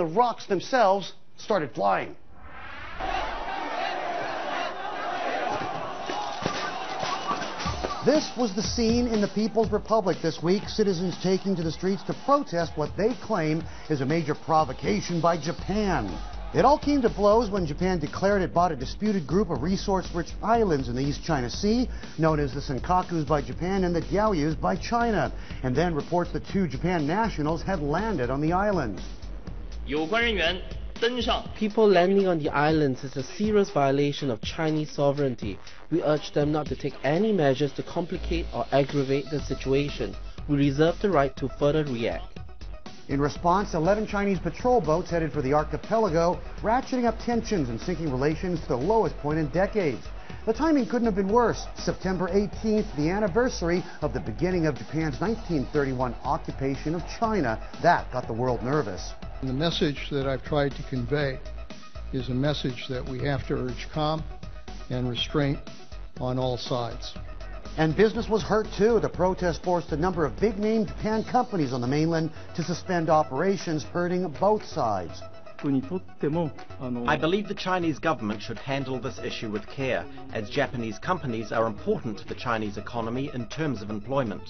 the rocks themselves started flying. This was the scene in the People's Republic this week, citizens taking to the streets to protest what they claim is a major provocation by Japan. It all came to blows when Japan declared it bought a disputed group of resource-rich islands in the East China Sea, known as the Senkakus by Japan and the Diaoyus by China, and then reports that 2 Japan nationals had landed on the islands. People landing on the islands is a serious violation of Chinese sovereignty. We urge them not to take any measures to complicate or aggravate the situation. We reserve the right to further react. In response, 11 Chinese patrol boats headed for the archipelago, ratcheting up tensions and sinking relations to the lowest point in decades. The timing couldn't have been worse. September 18th, the anniversary of the beginning of Japan's 1931 occupation of China. That got the world nervous. The message that I've tried to convey is a message that we have to urge calm and restraint on all sides. And business was hurt too. The protest forced a number of big-name Japan companies on the mainland to suspend operations, hurting both sides. I believe the Chinese government should handle this issue with care, as Japanese companies are important to the Chinese economy in terms of employment.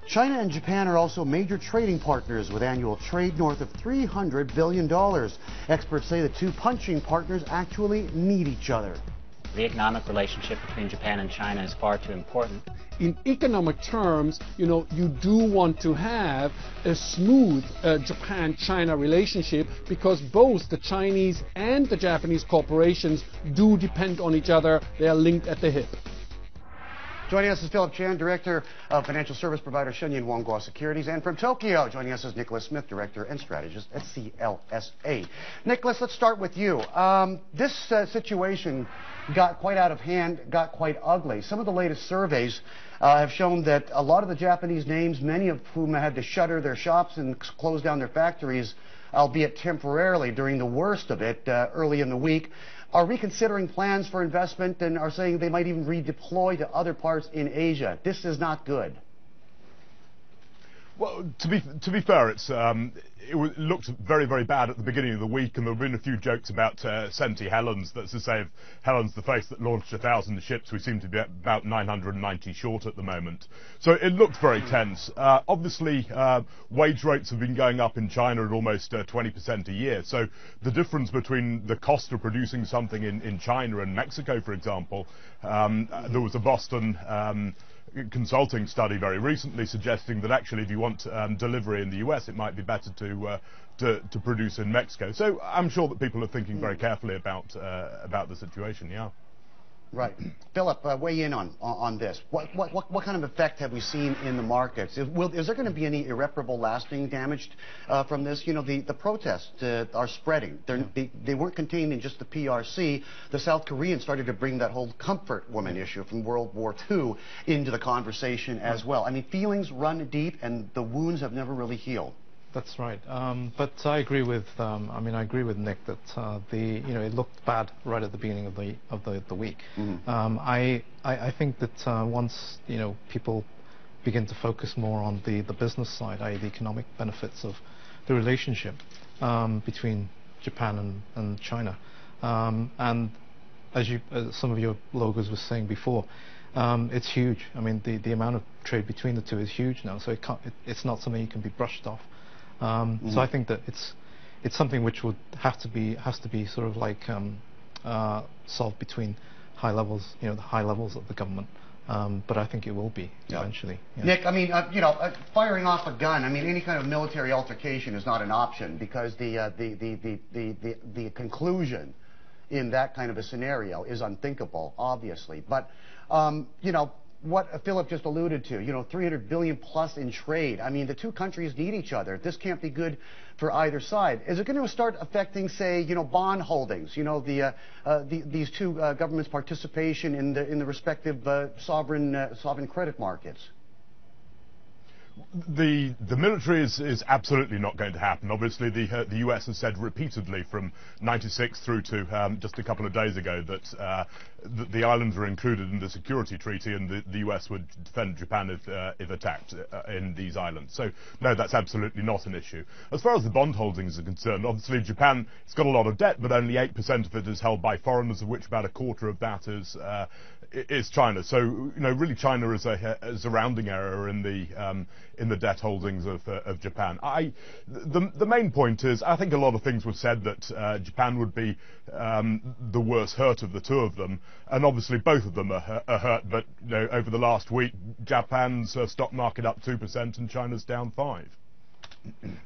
China and Japan are also major trading partners with annual trade north of $300 billion. Experts say the 2 punching partners actually need each other. The economic relationship between Japan and China is far too important. In economic terms, you do want to have a smooth Japan-China relationship because both the Chinese and the Japanese corporations do depend on each other. They are linked at the hip. Joining us is Philip Chan, Director of Financial Service Provider Shenyin Wanguo Securities, and from Tokyo, joining us is Nicholas Smith, Director and Strategist at CLSA. Nicholas, let's start with you. This situation got quite out of hand, got quite ugly. Some of the latest surveys have shown that a lot of the Japanese names, many of whom had to shutter their shops and close down their factories, albeit temporarily during the worst of it early in the week, are reconsidering plans for investment and are saying they might even redeploy to other parts in Asia. This is not good. Well, to be fair, it looked very, very bad at the beginning of the week, and there have been a few jokes about St. Helens. That's to say, if Helen's the face that launched 1,000 ships, we seem to be about 990 short at the moment. So it looked very tense. Obviously, wage rates have been going up in China at almost 20% a year. So the difference between the cost of producing something in China and Mexico, for example, there was a Boston consulting study very recently suggesting that actually if you want delivery in the US, it might be better to produce in Mexico. So I'm sure that people are thinking very carefully about the situation. Yeah. Right. Philip, weigh in on this. What kind of effect have we seen in the markets? Is there going to be any irreparable lasting damage from this? The protests are spreading. They weren't contained in just the PRC. The South Koreans started to bring that whole comfort woman issue from World War II into the conversation as well. I mean, feelings run deep, and the wounds have never really healed. That's right, but I agree with I agree with Nick that it looked bad right at the beginning of the week. Mm-hmm. I think that once people begin to focus more on the business side, i.e. the economic benefits of the relationship between Japan and China, and as some of your logos were saying before, it's huge. I mean, the amount of trade between the two is huge now, so it's not something you can be brushed off. So I think that it's something which would has to be sort of like solved between high levels, the high levels of the government. But I think it will be eventually. Yeah. Nick, I mean, firing off a gun. I mean, any kind of military altercation is not an option because the conclusion in that kind of a scenario is unthinkable, obviously. But what Philip just alluded to, $300 billion plus in trade. I mean, the 2 countries need each other. This can't be good for either side. Is it going to start affecting, say, bond holdings? These 2 governments' participation in the respective sovereign credit markets? The military is absolutely not going to happen. Obviously, the US has said repeatedly from '96 through to just a couple of days ago that the islands are included in the security treaty, and the US would defend Japan if attacked in these islands. So no, that's absolutely not an issue. As far as the bond holdings are concerned, obviously Japan has got a lot of debt, but only 8% of it is held by foreigners, of which about a quarter of that is China. So really, China is a rounding error in the debt holdings of Japan. The main point is, I think a lot of things were said that Japan would be the worst hurt of the two of them, and obviously both of them are hurt. But over the last week, Japan's stock market up 2% and China's down 5%.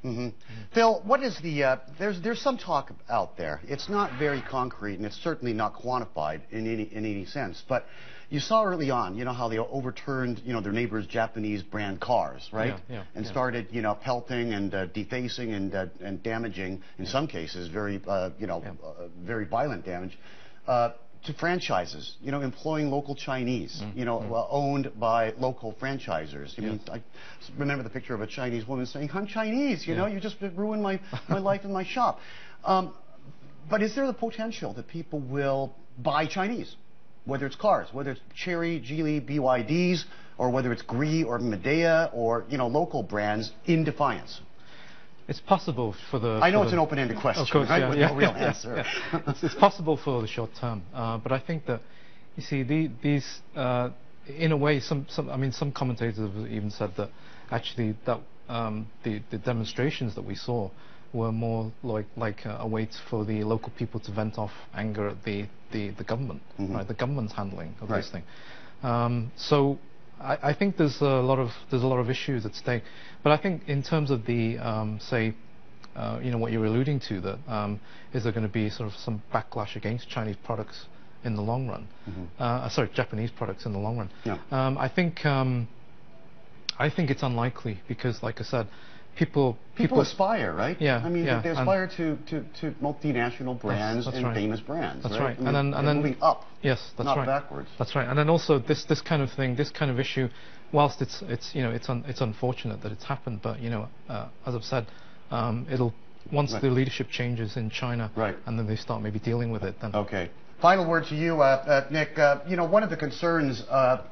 Mm-hmm. Phil, what is the? There's some talk out there. It's not very concrete, and it's certainly not quantified in any sense. But you saw early on, how they overturned, their neighbors' Japanese brand cars, right? And started, pelting and defacing and damaging, in some cases, very violent damage. To franchises, employing local Chinese, owned by local franchisers. I mean, I remember the picture of a Chinese woman saying, "I'm Chinese, you just ruined my life in my shop." But is there the potential that people will buy Chinese, whether it's cars, whether it's Chery, Geely, BYDs, or whether it's Gree or Medea or local brands, in defiance? It's possible for the... I know it's an open-ended question, of course, right? With no real answer. It's possible for the short term, but I think that, you see, these in a way, some commentators have even said that actually that the demonstrations that we saw were more like a way for the local people to vent off anger at the government, right? The government's handling of this thing. So I think there's a lot of issues at stake, but I think in terms of the what you're alluding to, that is there going to be sort of some backlash against Chinese products in the long run? Japanese products in the long run. I think it's unlikely because, like I said, people aspire, right? Yeah. I mean, they aspire to multinational brands and right. famous brands. That's right. And then moving up. Yes, that's not right. backwards. That's right. And then also this kind of thing, this kind of issue, whilst it's unfortunate that it's happened, but as I've said, it'll once the leadership changes in China, and then they start maybe dealing with it. Then okay. Final word to you, Nick. One of the concerns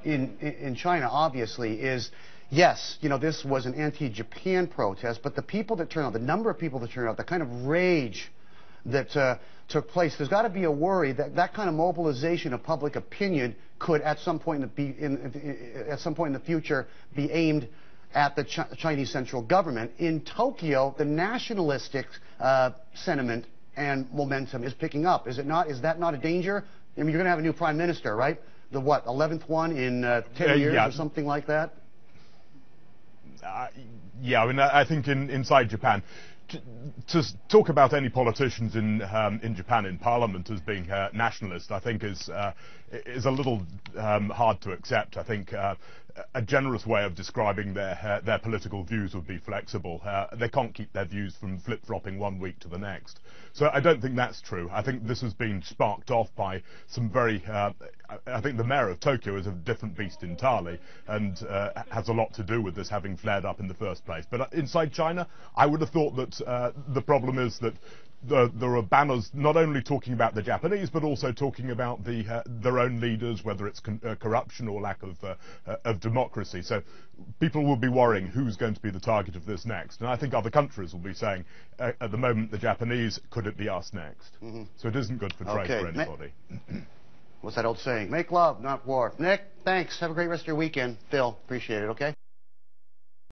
in China, obviously, is yes, this was an anti-Japan protest, but the people that turned out, the number of people that turned out, the kind of rage that took place, there's got to be a worry that that kind of mobilization of public opinion could, at some point in the future, be aimed at the Chinese central government. In Tokyo, the nationalistic sentiment and momentum is picking up. Is it not? Is that not a danger? I mean, you're going to have a new prime minister, right? The 11th one in 10 years or something like that? I mean, I think inside Japan, to talk about any politicians in Japan in Parliament as being nationalist, I think is a little hard to accept. I think a generous way of describing their political views would be flexible. They can't keep their views from flip-flopping one week to the next. So I don't think that's true. I think this has been sparked off by some very... I think the mayor of Tokyo is a different beast entirely and has a lot to do with this having flared up in the first place. But inside China, I would have thought that the problem is that there are banners not only talking about the Japanese, but also talking about their own leaders, whether it's corruption or lack of democracy. So people will be worrying who's going to be the target of this next. And I think other countries will be saying, at the moment, the Japanese, could it be us next? So it isn't good for trade for anybody. What's that old saying? Make love, not war. Nick, thanks. Have a great rest of your weekend. Phil, appreciate it, okay?